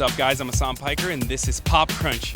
What's up, guys? I'm Assam Piker, and this is Pop Crunch.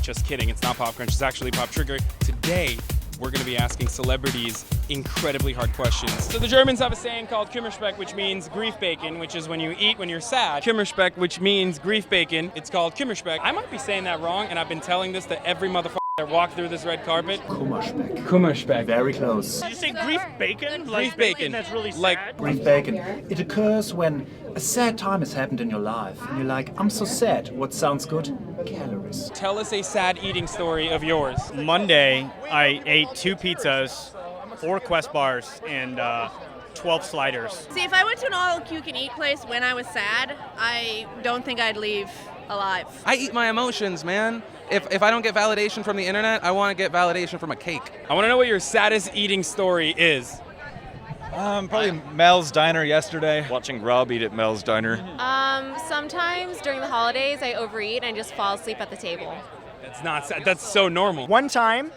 Just kidding, it's not Pop Crunch, it's actually Pop Trigger. Today, we're going to be asking celebrities incredibly hard questions. So the Germans have a saying called Kummerspeck, which means grief bacon, which is when you eat when you're sad. Kummerspeck, which means grief bacon, it's called Kummerspeck. I might be saying that wrong, and I've been telling this to every motherfucker that walked through this red carpet. Kummerspeck. Kummerspeck. Very close. Did you say grief bacon? Grief bacon. That's really sad. Like Grief bacon. It occurs when a sad time has happened in your life, and you're like, I'm so sad. What sounds good? Calories. tell us a sad eating story of yours. Monday, I ate 2 pizzas, 4 Quest bars, and 12 sliders. See, if I went to an all-you-can-eat place when I was sad, I don't think I'd leave alive. I eat my emotions, man. If I don't get validation from the internet, I want to get validation from a cake. I want to know what your saddest eating story is. Probably Mel's Diner yesterday. Watching Rob eat at Mel's Diner. Sometimes during the holidays I overeat and just fall asleep at the table. That's not sad. That's so normal. One time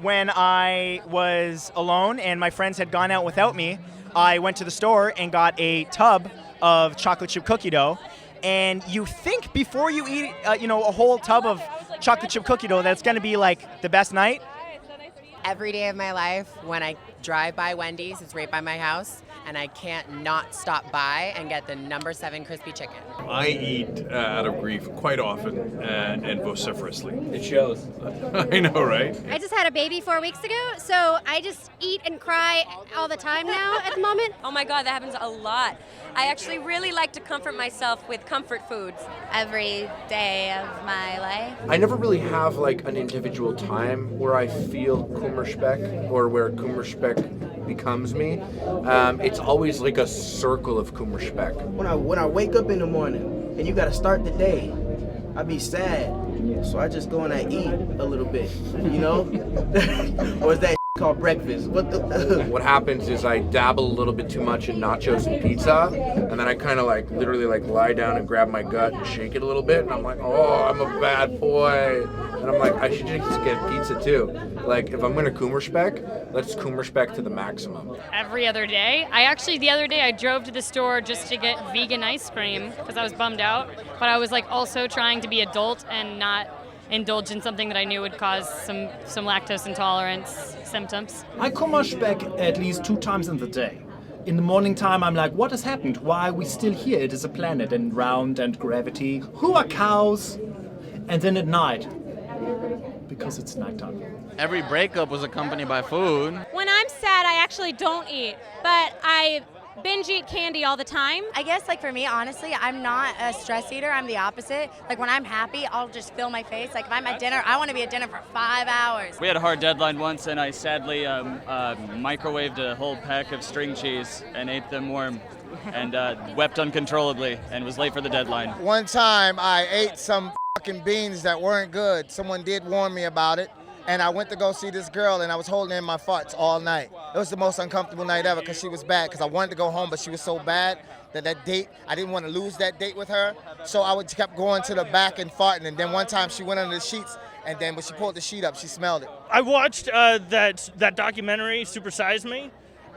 when I was alone and my friends had gone out without me, I went to the store and got a tub of chocolate chip cookie dough. And you think before you eat, a whole tub of chocolate chip cookie dough, that's going to be like the best night. Every day of my life, when I drive by Wendy's, it's right by my house, and I can't not stop by and get the number 7 crispy chicken. I eat out of grief quite often and vociferously. It shows. I know, right? I just had a baby 4 weeks ago, so I just eat and cry all the time now at the moment. Oh my God, that happens a lot. I actually really like to comfort myself with comfort foods. Every day of my life. I never really have like an individual time where I feel Kummerspeck or where Kummerspeck becomes me. It's always like a circle of Kummerspeck. When I wake up in the morning and you gotta start the day, I be sad. So I just go and I eat a little bit, or is that called breakfast? What happens is I dabble a little bit too much in nachos and pizza, and then I kind of literally lie down and grab my gut and shake it a little bit, and I'm like, oh, I'm a bad boy. And I'm like, I should just get pizza too. Like, if I'm gonna Kummerspeck, let's Kummerspeck to the maximum. Every other day. The other day I drove to the store just to get vegan ice cream because I was bummed out, but I was also trying to be adult and not indulge in something that I knew would cause some lactose intolerance symptoms. I Kummerspeck at least 2 times in the day. In the morning time, I'm like, what has happened? Why are we still here? It is a planet and round and gravity. Who are cows? And then at night, because it's nighttime. Every breakup was accompanied by food. When I'm sad, I actually don't eat, but I binge eat candy all the time. I guess for me, honestly, I'm not a stress eater. I'm the opposite. When I'm happy, I'll just fill my face. If I'm at dinner, I want to be at dinner for 5 hours. We had a hard deadline once, and I sadly microwaved a whole pack of string cheese and ate them warm and wept uncontrollably and was late for the deadline. One time I ate some fucking beans that weren't good. Someone did warn me about it. And I went to go see this girl, and I was holding in my farts all night. It was the most uncomfortable night ever because she was bad, because I wanted to go home, but she was so bad that date, I didn't want to lose that date with her. So I kept going to the back and farting, and then one time she went under the sheets, and then when she pulled the sheet up, she smelled it. I watched that documentary, Super Size Me,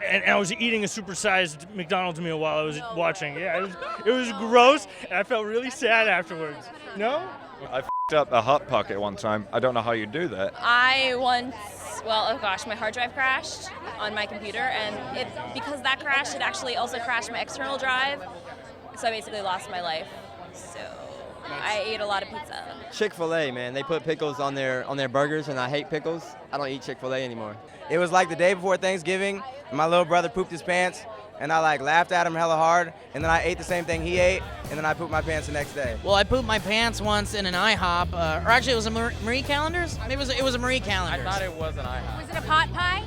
and I was eating a supersized McDonald's meal while I was watching. Yeah, it was gross, and I felt really sad afterwards. No? I f***ed up a Hot Pocket one time. I don't know how you do that. I once, my hard drive crashed on my computer, and because that crashed, it actually also crashed my external drive. So I basically lost my life. So I ate a lot of pizza. Chick-fil-A, man, they put pickles on their burgers, and I hate pickles. I don't eat Chick-fil-A anymore. It was like the day before Thanksgiving, and my little brother pooped his pants, and I laughed at him hella hard, and then I ate the same thing he ate, and then I pooped my pants the next day. Well, I pooped my pants once in an IHOP, or actually it was a Marie Callender's? Maybe it was a Marie Callender's. I thought it was an IHOP. Was it a pot pie?